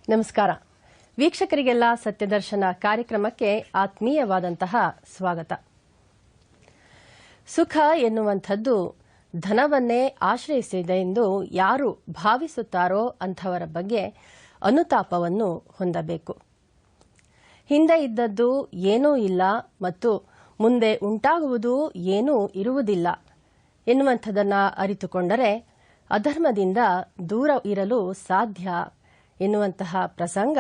ನಮಸ್ಕಾರ ವೀಕ್ಷಕರಿಗೆಲ್ಲ ಸತ್ಯದರ್ಶನ ಕಾರ್ಯಕ್ರಮಕ್ಕೆ ಆತ್ಮೀಯವಾದಂತಹ ಸ್ವಾಗತ. ಸುಖ ಎನ್ನುವಂಥದ್ದು ಧನವನ್ನೇ ಆಶ್ರಯಿಸಿದೆ ಎಂದು ಯಾರು ಭಾವಿಸುತ್ತಾರೋ ಅಂಥವರ ಬಗ್ಗೆ ಅನುತಾಪವನ್ನು ಹೊಂದಬೇಕು. ಹಿಂದೆ ಇದ್ದದ್ದು ಏನೂ ಇಲ್ಲ ಮತ್ತು ಮುಂದೆ ಉಂಟಾಗುವುದು ಏನೂ ಇರುವುದಿಲ್ಲ ಎನ್ನುವಂಥದ್ದನ್ನು ಅರಿತುಕೊಂಡರೆ ಅಧರ್ಮದಿಂದ ದೂರ ಇರಲು ಸಾಧ್ಯ ಎನ್ನುವಂತಹ ಪ್ರಸಂಗ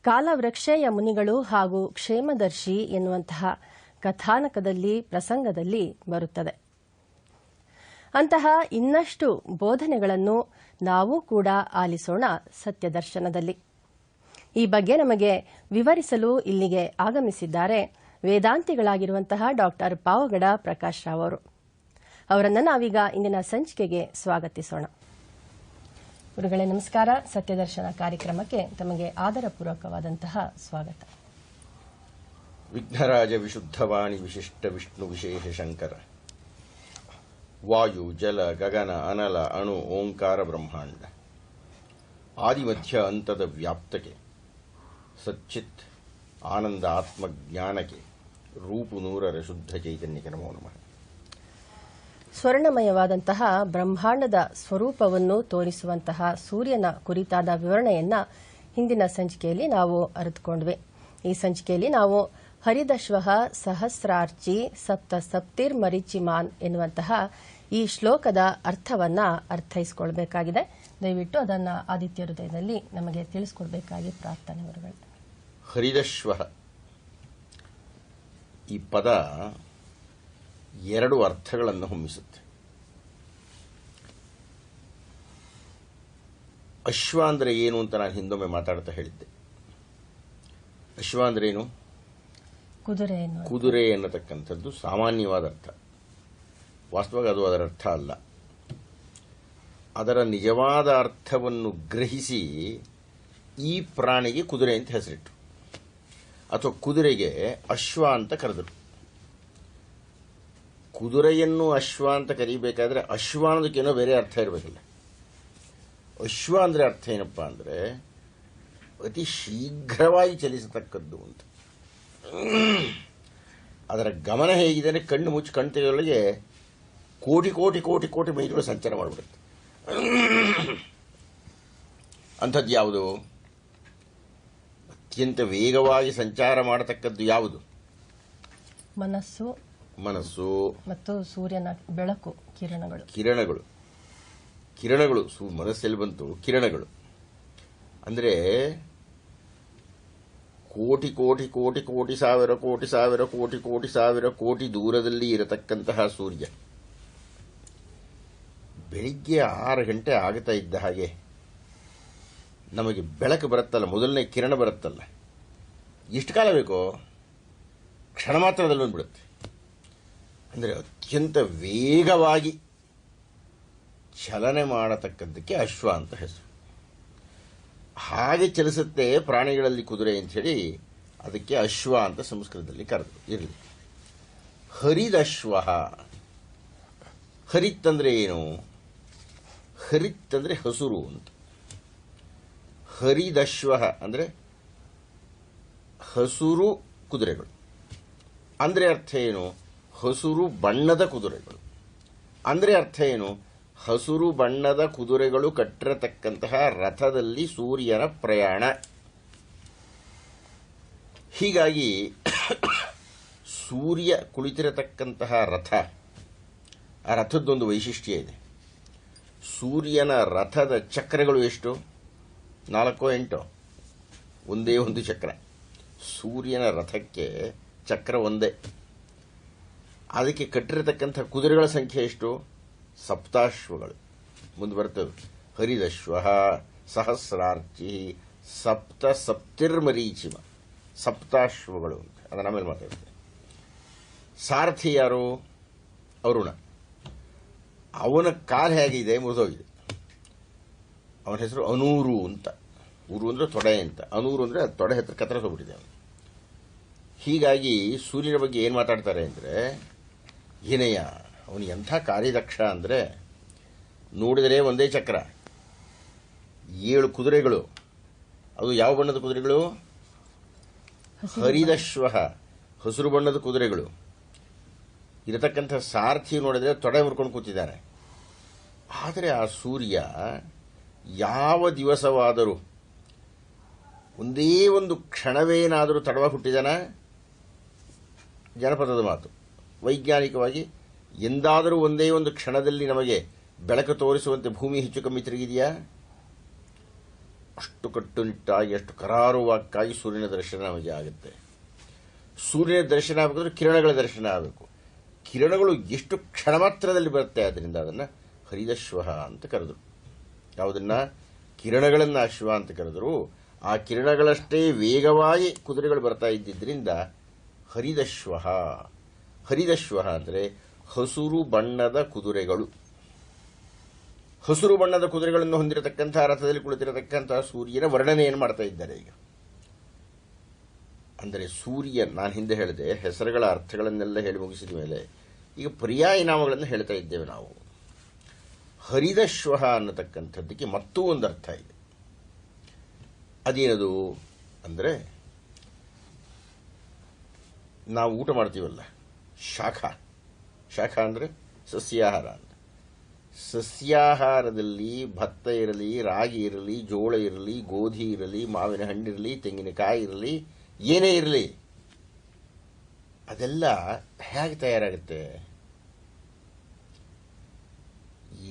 ಕಾಲವೃಕ್ಷೇಯ ಮುನಿಗಳು ಹಾಗೂ ಕ್ಷೇಮದರ್ಶಿ ಎನ್ನುವಂತಹ ಕಥಾನಕದಲ್ಲಿ ಪ್ರಸಂಗದಲ್ಲಿ ಬರುತ್ತದೆ. ಅಂತಹ ಇನ್ನಷ್ಟು ಬೋಧನೆಗಳನ್ನು ನಾವು ಕೂಡ ಆಲಿಸೋಣ ಸತ್ಯದರ್ಶನದಲ್ಲಿ. ಈ ಬಗ್ಗೆ ನಮಗೆ ವಿವರಿಸಲು ಇಲ್ಲಿಗೆ ಆಗಮಿಸಿದ್ದಾರೆ ವೇದಾಂತಿಗಳಾಗಿರುವಂತಹ ಡಾಕ್ಟರ್ ಪಾವಗಡ ಪ್ರಕಾಶ್ ರಾವ್ ಅವರು. ಅವರನ್ನು ನಾವೀಗ ಇಂದಿನ ಸಂಚಿಕೆಗೆ ಸ್ವಾಗತಿಸೋಣ. ಗುರುಗಳೇ ನಮಸ್ಕಾರ. ಸತ್ಯದರ್ಶನ ಕಾರ್ಯಕ್ರಮಕ್ಕೆ ತಮಗೆ ಆದರಪೂರ್ವಕವಾದಂತಹ ಸ್ವಾಗತ. ವಿಘ್ನರಾಜ ವಿಶುದ್ಧವಾಣಿ ವಿಶಿಷ್ಟ ವಿಷ್ಣು ವಿಶೇಷ ಶಂಕರ ವಾಯು ಜಲ ಗಗನ ಅನಲ ಅಣು ಓಂಕಾರ ಬ್ರಹ್ಮಾಂಡ ಆದಿಮಧ್ಯ ಅಂತದ ವ್ಯಾಪ್ತಕ್ಕೆ ಸಚ್ಚಿತ್ ಆನಂದ ಆತ್ಮಜ್ಞಾನಕ್ಕೆ ರೂಪು ನೂರರ ಶುದ್ಧ ಚೈತನ್ಯಕ್ಕೆ ನಮೋ ನಮಃ. ಸ್ವರ್ಣಮಯವಾದಂತಹ ಬ್ರಹ್ಮಾಂಡದ ಸ್ವರೂಪವನ್ನು ತೋರಿಸುವಂತಹ ಸೂರ್ಯನ ಕುರಿತಾದ ವಿವರಣೆಯನ್ನ ಹಿಂದಿನ ಸಂಚಿಕೆಯಲ್ಲಿ ನಾವು ಅರಿತುಕೊಂಡ್ವಿ. ಈ ಸಂಚಿಕೆಯಲ್ಲಿ ನಾವು ಹರಿದಶ್ವಃ ಸಹಸ್ರಾರ್ಚಿ ಸಪ್ತ ಸಪ್ತಿರ್ಮರಿಚಿಮಾನ್ ಎನ್ನುವಂತಹ ಈ ಶ್ಲೋಕದ ಅರ್ಥವನ್ನ ಅರ್ಥೈಸಿಕೊಳ್ಬೇಕಾಗಿದೆ. ದಯವಿಟ್ಟು ಅದನ್ನು ಆದಿತ್ಯ ಹೃದಯದಲ್ಲಿ ನಮಗೆ ತಿಳಿಸಿಕೊಡ್ಬೇಕಾಗಿ ಪ್ರಾರ್ಥನೆ ಗುರುಗಳು. ಹರಿದಶ್ವಃ ಈ ಪದ ಎರಡು ಅರ್ಥಗಳನ್ನು ಹೊಮ್ಮಿಸುತ್ತೆ. ಅಶ್ವ ಅಂದರೆ ಏನು ಅಂತ ನಾನು ಹಿಂದೊಮ್ಮೆ ಮಾತಾಡ್ತಾ ಹೇಳಿದ್ದೆ. ಅಶ್ವ ಅಂದ್ರೆ ಏನು? ಕುದುರೆ ಎನ್ನತಕ್ಕಂಥದ್ದು ಸಾಮಾನ್ಯವಾದ ಅರ್ಥ. ವಾಸ್ತವವಾಗಿ ಅದು ಅದರ ಅರ್ಥ ಅಲ್ಲ. ಅದರ ನಿಜವಾದ ಅರ್ಥವನ್ನು ಗ್ರಹಿಸಿ ಈ ಪ್ರಾಣಿಗೆ ಕುದುರೆ ಅಂತ ಹೆಸರಿಟ್ಟು, ಅಥವಾ ಕುದುರೆಗೆ ಅಶ್ವ ಅಂತ ಕರೆದರು. ಕುದುರೆಯನ್ನು ಅಶ್ವ ಅಂತ ಕರೀಬೇಕಾದ್ರೆ ಅಶ್ವ ಅನ್ನೋದಕ್ಕೇನೋ ಬೇರೆ ಅರ್ಥ ಇರಬೇಕಲ್ಲ. ಅಶ್ವ ಅಂದರೆ ಅರ್ಥ ಏನಪ್ಪಾ ಅಂದರೆ ಅತಿ ಶೀಘ್ರವಾಗಿ ಚಲಿಸತಕ್ಕದ್ದು ಅಂತ. ಅದರ ಗಮನ ಹೇಗಿದೆ ಅಂದರೆ ಕಣ್ಣು ಮುಚ್ಚಿ ಕಣ್ಣು ತೆಗೆಯೊಳಗೆ ಕೋಟಿ ಕೋಟಿ ಕೋಟಿ ಕೋಟಿ ಮೈಲಿಗಳು ಸಂಚಾರ ಮಾಡಿಬಿಡುತ್ತೆ. ಅಂಥದ್ದು ಯಾವುದು? ಅತ್ಯಂತ ವೇಗವಾಗಿ ಸಂಚಾರ ಮಾಡತಕ್ಕದ್ದು ಯಾವುದು? ಮನಸ್ಸು ಮತ್ತು ಸೂರ್ಯನ ಬೆಳಕು, ಕಿರಣಗಳು. ಮನಸ್ಸಲ್ಲಿ ಬಂತು ಕಿರಣಗಳು. ಅಂದರೆ ಕೋಟಿ ಕೋಟಿ ಕೋಟಿ ಕೋಟಿ ಸಾವಿರ ಕೋಟಿ ಸಾವಿರ ಕೋಟಿ ಕೋಟಿ ಸಾವಿರ ಕೋಟಿ ದೂರದಲ್ಲಿ ಇರತಕ್ಕಂತಹ ಸೂರ್ಯ ಬೆಳಿಗ್ಗೆ 6 ಗಂಟೆ ಆಗ್ತಾ ಇದ್ದ ಹಾಗೆ ನಮಗೆ ಬೆಳಕು ಬರುತ್ತಲ್ಲ, ಮೊದಲನೇ ಕಿರಣ ಬರುತ್ತಲ್ಲ, ಎಷ್ಟು ಕಾಲ ಬೇಕೋ ಕ್ಷಣ ಮಾತ್ರದಲ್ಲಿ ಬಂದ್ಬಿಡುತ್ತೆ. ಅಂದರೆ ಅತ್ಯಂತ ವೇಗವಾಗಿ ಚಲನೆ ಮಾಡತಕ್ಕದ್ದಕ್ಕೆ ಅಶ್ವ ಅಂತ ಹೆಸರು. ಹಾಗೆ ಚಲಿಸುತ್ತೆ ಪ್ರಾಣಿಗಳಲ್ಲಿ ಕುದುರೆ ಅಂಥೇಳಿ ಅದಕ್ಕೆ ಅಶ್ವ ಅಂತ ಸಂಸ್ಕೃತದಲ್ಲಿ ಕರೆದು ಇರಲಿ. ಹರಿದಶ್ವ. ಹರಿತ್ತಂದ್ರೆ ಏನು? ಹರಿತ್ತಂದ್ರೆ ಹಸುರು ಅಂತ. ಹರಿದಶ್ವ ಅಂದರೆ ಹಸುರು ಕುದುರೆಗಳು. ಅಂದರೆ ಅರ್ಥ ಏನು? ಹಸುರು ಬಣ್ಣದ ಕುದುರೆಗಳು. ಅಂದರೆ ಅರ್ಥ ಏನು? ಹಸುರು ಬಣ್ಣದ ಕುದುರೆಗಳು ಕಟ್ಟಿರತಕ್ಕಂತಹ ರಥದಲ್ಲಿ ಸೂರ್ಯನ ಪ್ರಯಾಣ. ಹೀಗಾಗಿ ಸೂರ್ಯ ಕುಳಿತಿರತಕ್ಕಂತಹ ರಥ, ಆ ರಥದ್ದೊಂದು ವೈಶಿಷ್ಟ್ಯ ಇದೆ. ಸೂರ್ಯನ ರಥದ ಚಕ್ರಗಳು ಎಷ್ಟು? 4 8 ಒಂದೇ ಒಂದು ಚಕ್ರ. ಸೂರ್ಯನ ರಥಕ್ಕೆ ಚಕ್ರ ಒಂದೇ. ಅದಕ್ಕೆ ಕಟ್ಟಿರತಕ್ಕಂಥ ಕುದುರೆಗಳ ಸಂಖ್ಯೆ ಎಷ್ಟು? ಸಪ್ತಾಶ್ವಗಳು. ಮುಂದೆ ಬರ್ತವೆ. ಹರಿದಶ್ವ ಸಹಸ್ರಾರ್ಚಿ ಸಪ್ತ ಸಪ್ತಿರ್ಮರೀಚಿಮ. ಸಪ್ತಾಶ್ವಗಳು ಅಂತ ಅದನ್ನ ಆಮೇಲೆ ಮಾತಾಡ್ತೇವೆ. ಸಾರಥಿ ಯಾರು? ಅರುಣ. ಅವನ ಕಾಲು ಹೇಗಿದೆ? ಮುರಿದೋಗಿದೆ. ಅವನ ಹೆಸರು ಅನೂರು ಅಂತ. ಊರು ಅಂದ್ರೆ ತೊಡೆ ಅಂತ. ಅನೂರು ಅಂದ್ರೆ ತೊಡೆ ಹತ್ರ ಕತ್ತರಿಸೋಗ್ಬಿಟ್ಟಿದೆ ಅವನು. ಹೀಗಾಗಿ ಸೂರ್ಯನ ಬಗ್ಗೆ ಏನು ಮಾತಾಡ್ತಾರೆ ಅಂದರೆ, ಏನಯ್ಯ ಅವನು ಎಂಥ ಕಾರ್ಯದಕ್ಷ ಅಂದರೆ, ನೋಡಿದರೆ ಒಂದೇ ಚಕ್ರ, 7 ಕುದುರೆಗಳು, ಅದು ಯಾವ ಬಣ್ಣದ ಕುದುರೆಗಳು? ಹರಿದಶ್ವ, ಹಸಿರು ಬಣ್ಣದ ಕುದುರೆಗಳು. ಇರತಕ್ಕಂಥ ಸಾರಥಿ ನೋಡಿದರೆ ತೊಡೆ ಮುರ್ಕೊಂಡು ಕೂತಿದ್ದಾನೆ. ಆದರೆ ಆ ಸೂರ್ಯ ಯಾವ ದಿವಸವಾದರೂ ಒಂದೇ ಒಂದು ಕ್ಷಣವೇನಾದರೂ ತಡವಾಗಿ ಹುಟ್ಟಿದಾನ? ಜನಪದದ ಮಾತು. ವೈಜ್ಞಾನಿಕವಾಗಿ ಎಂದಾದರೂ ಒಂದೇ ಒಂದು ಕ್ಷಣದಲ್ಲಿ ನಮಗೆ ಬೆಳಕು ತೋರಿಸುವಂತೆ ಭೂಮಿ ಹೆಚ್ಚು ಕಮ್ಮಿ ತಿರುಗಿದೆಯಾ? ಅಷ್ಟು ಕಟ್ಟುನಿಟ್ಟಾಗಿ, ಅಷ್ಟು ಕರಾರುವಾಕ್ಕಾಗಿ ಸೂರ್ಯನ ದರ್ಶನ ನಮಗೆ ಆಗುತ್ತೆ. ಸೂರ್ಯನ ದರ್ಶನ ಆಗಬೇಕಾದ್ರೆ ಕಿರಣಗಳ ದರ್ಶನ ಆಗಬೇಕು. ಕಿರಣಗಳು ಎಷ್ಟು ಕ್ಷಣ ಮಾತ್ರದಲ್ಲಿ ಬರುತ್ತೆ. ಆದ್ದರಿಂದ ಅದನ್ನು ಹರಿದಶ್ವ ಅಂತ ಕರೆದರು. ಯಾವುದನ್ನ? ಕಿರಣಗಳನ್ನು ಅಶ್ವ ಅಂತ ಕರೆದರು. ಆ ಕಿರಣಗಳಷ್ಟೇ ವೇಗವಾಗಿ ಕುದುರೆಗಳು ಬರ್ತಾ ಇದ್ದಿದ್ದರಿಂದ ಹರಿದಶ್ವ. ಹರಿದಶ್ವ ಅಂದರೆ ಹಸುರು ಬಣ್ಣದ ಕುದುರೆಗಳು. ಹಸುರು ಬಣ್ಣದ ಕುದುರೆಗಳನ್ನು ಹೊಂದಿರತಕ್ಕಂತಹ ರಥದಲ್ಲಿ ಕುಳಿತಿರತಕ್ಕಂತಹ ಸೂರ್ಯನ ವರ್ಣನೆಯನ್ನು ಮಾಡ್ತಾ ಇದ್ದಾರೆ ಈಗ. ಅಂದರೆ ಸೂರ್ಯ, ನಾನು ಹಿಂದೆ ಹೇಳಿದೆ, ಹೆಸರುಗಳ ಅರ್ಥಗಳನ್ನೆಲ್ಲ ಹೇಳಿ ಮುಗಿಸಿದ ಮೇಲೆ ಈಗ ಪರ್ಯಾಯ ನಾಮಗಳನ್ನು ಹೇಳ್ತಾ ಇದ್ದೇವೆ ನಾವು. ಹರಿದಶ್ವ ಅನ್ನತಕ್ಕಂಥದ್ದಕ್ಕೆ ಮತ್ತೂ ಒಂದು ಅರ್ಥ ಇದೆ. ಅದೇನದು ಅಂದರೆ, ನಾವು ಊಟ ಮಾಡ್ತೀವಲ್ಲ, ಶಾಖ. ಶಾಖ ಅಂದರೆ ಸಸ್ಯಾಹಾರ ಅಂತ. ಸಸ್ಯಾಹಾರದಲ್ಲಿ ಭತ್ತ ಇರಲಿ, ರಾಗಿ ಇರಲಿ, ಜೋಳ ಇರಲಿ, ಗೋಧಿ ಇರಲಿ, ಮಾವಿನ ಹಣ್ಣಿರಲಿ, ತೆಂಗಿನಕಾಯಿ ಇರಲಿ, ಏನೇ ಇರಲಿ, ಅದೆಲ್ಲ ಹೇಗೆ ತಯಾರಾಗುತ್ತೆ?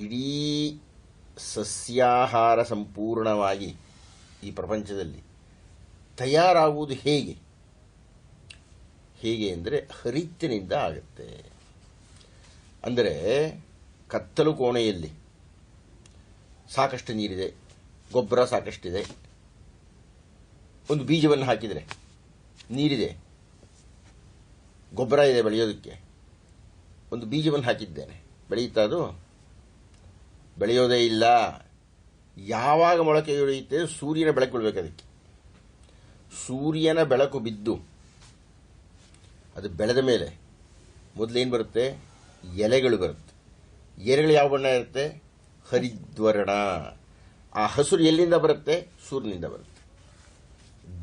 ಇಡೀ ಸಸ್ಯಾಹಾರ ಸಂಪೂರ್ಣವಾಗಿ ಈ ಪ್ರಪಂಚದಲ್ಲಿ ತಯಾರಾಗುವುದು ಹೇಗೆ? ಹೇಗೆ ಅಂದರೆ ಹರಿತ್ತಿನಿಂದ ಆಗುತ್ತೆ. ಅಂದರೆ ಕತ್ತಲು ಕೋಣೆಯಲ್ಲಿ ಸಾಕಷ್ಟು ನೀರಿದೆ, ಗೊಬ್ಬರ ಸಾಕಷ್ಟಿದೆ, ಒಂದು ಬೀಜವನ್ನು ಹಾಕಿದರೆ ನೀರಿದೆ, ಗೊಬ್ಬರ ಇದೆ ಬೆಳೆಯೋದಕ್ಕೆ, ಒಂದು ಬೀಜವನ್ನು ಹಾಕಿದ್ದೇನೆ, ಬೆಳೆಯುತ್ತಾ? ಅದು ಬೆಳೆಯೋದೇ ಇಲ್ಲ. ಯಾವಾಗ ಮೊಳಕೆ ಹೊಡೆಯುತ್ತೆ? ಸೂರ್ಯನ ಬೆಳಕು ಬೀಳಬೇಕು ಅದಕ್ಕೆ. ಸೂರ್ಯನ ಬೆಳಕು ಬಿದ್ದು ಅದು ಬೆಳೆದ ಮೇಲೆ ಮೊದಲೇನು ಬರುತ್ತೆ? ಎಲೆಗಳು ಬರುತ್ತೆ. ಎಲೆಗಳು ಯಾವ ಬಣ್ಣ ಇರುತ್ತೆ? ಹರಿದ್ವರ್ಣ. ಆ ಹಸುರು ಎಲ್ಲಿಂದ ಬರುತ್ತೆ? ಸೂರ್ಯನಿಂದ ಬರುತ್ತೆ.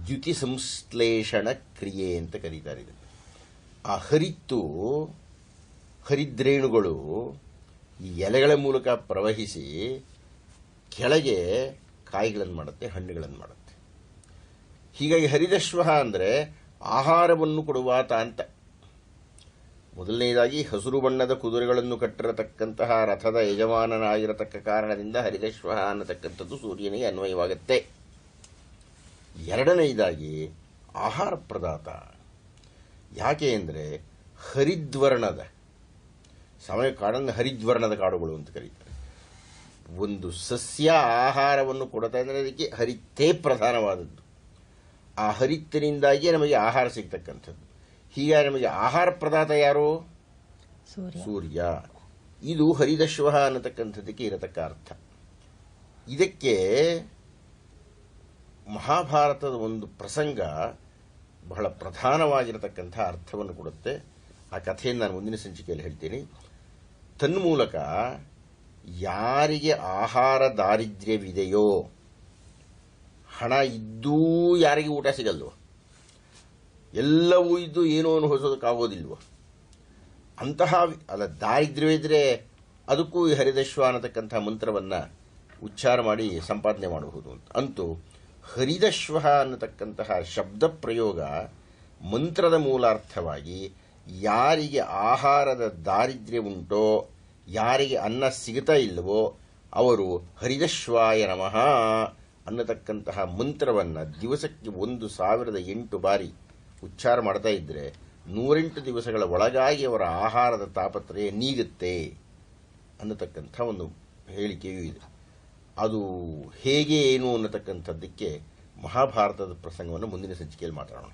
ದ್ಯುತಿ ಸಂಶ್ಲೇಷಣ ಕ್ರಿಯೆ ಅಂತ ಕರೀತಾರೆ ಇದನ್ನು. ಆ ಹರಿತ್ತು, ಹರಿದ್ರೇಣುಗಳು ಈ ಎಲೆಗಳ ಮೂಲಕ ಪ್ರವಹಿಸಿ ಕೆಳಗೆ ಕಾಯಿಗಳನ್ನು ಮಾಡುತ್ತೆ, ಹಣ್ಣುಗಳನ್ನು ಮಾಡುತ್ತೆ. ಹೀಗಾಗಿ ಹರಿದಶ್ವ ಅಂದರೆ ಆಹಾರವನ್ನು ಕೊಡುವಾತ ಅಂತ. ಮೊದಲನೇದಾಗಿ ಹಸಿರು ಬಣ್ಣದ ಕುದುರೆಗಳನ್ನು ಕಟ್ಟಿರತಕ್ಕಂತಹ ರಥದ ಯಜಮಾನನಾಗಿರತಕ್ಕ ಕಾರಣದಿಂದ ಹರಿದಶ್ವ ಅನ್ನತಕ್ಕಂಥದ್ದು ಸೂರ್ಯನಿಗೆ ಅನ್ವಯವಾಗುತ್ತೆ. ಎರಡನೆಯದಾಗಿ ಆಹಾರ ಪ್ರದಾತ. ಯಾಕೆ ಅಂದರೆ ಹರಿದ್ವರ್ಣದ ಸಮಯ ಕಾಡನ್ನು ಹರಿದ್ವರ್ಣದ ಕಾಡುಗಳು ಅಂತ ಕರೀತಾರೆ. ಒಂದು ಸಸ್ಯ ಆಹಾರವನ್ನು ಕೊಡ್ತಾ ಇದ್ದರೆ ಅದಕ್ಕೆ ಹರಿತ್ತೇ ಪ್ರಧಾನವಾದದ್ದು. ಆ ಹರಿತ್ತಿನಿಂದಾಗಿ ನಮಗೆ ಆಹಾರ ಸಿಗ್ತಕ್ಕಂಥದ್ದು. ಹೀಗಾಗಿ ನಮಗೆ ಆಹಾರ ಪ್ರದಾತ ಯಾರು? ಸೂರ್ಯ. ಇದು ಹರಿದಶ್ವ ಅನ್ನತಕ್ಕಂಥದ್ದಕ್ಕೆ ಇರತಕ್ಕ ಅರ್ಥ. ಇದಕ್ಕೆ ಮಹಾಭಾರತದ ಒಂದು ಪ್ರಸಂಗ ಬಹಳ ಪ್ರಧಾನವಾಗಿರತಕ್ಕಂಥ ಅರ್ಥವನ್ನು ಕೊಡುತ್ತೆ. ಆ ಕಥೆಯನ್ನು ನಾನು ಮುಂದಿನ ಸಂಚಿಕೆಯಲ್ಲಿ ಹೇಳ್ತೀನಿ. ತನ್ಮೂಲಕ ಯಾರಿಗೆ ಆಹಾರ ದಾರಿದ್ರ್ಯವಿದೆಯೋ, ಹಣ ಇದ್ದೂ ಯಾರಿಗೆ ಊಟ ಸಿಗಲ್ವೋ, ಎಲ್ಲವೂ ಇದ್ದು ಏನೋ ಅನುಭವಿಸೋದಕ್ಕಾಗೋದಿಲ್ವೋ, ಅಂತಹ ಅಲ್ಲ ದಾರಿದ್ರ್ಯವಿದ್ರೆ ಅದಕ್ಕೂ ಈ ಹರಿದಶ್ವ ಅನ್ನತಕ್ಕಂಥ ಮಂತ್ರವನ್ನು ಉಚ್ಚಾರ ಮಾಡಿ ಸಂಪಾದನೆ ಮಾಡಬಹುದು ಅಂತ. ಅಂತೂ ಹರಿದಶ್ವ ಅನ್ನತಕ್ಕಂತಹ ಶಬ್ದ ಪ್ರಯೋಗ ಮಂತ್ರದ ಮೂಲಾರ್ಥವಾಗಿ ಯಾರಿಗೆ ಆಹಾರದ ದಾರಿದ್ರ್ಯ ಉಂಟೋ, ಯಾರಿಗೆ ಅನ್ನ ಸಿಗುತ್ತಾ ಇಲ್ಲವೋ ಅವರು ಹರಿದಶ್ವಾಯ ನಮಃ ಅನ್ನತಕ್ಕಂತಹ ಮಂತ್ರವನ್ನು ದಿವಸಕ್ಕೆ 1008 ಬಾರಿ ಉಚ್ಚಾರ ಮಾಡ್ತಾ ಇದ್ದರೆ 108 ದಿವಸಗಳ ಒಳಗಾಗಿ ಅವರ ಆಹಾರದ ತಾಪತ್ರಯ ನೀಗುತ್ತೆ ಅನ್ನತಕ್ಕಂಥ ಒಂದು ಹೇಳಿಕೆಯೂ ಇದೆ. ಅದು ಹೇಗೆ ಏನು ಅನ್ನತಕ್ಕಂಥದ್ದಕ್ಕೆ ಮಹಾಭಾರತದ ಪ್ರಸಂಗವನ್ನು ಮುಂದಿನ ಸಂಚಿಕೆಯಲ್ಲಿ ಮಾತಾಡೋಣ.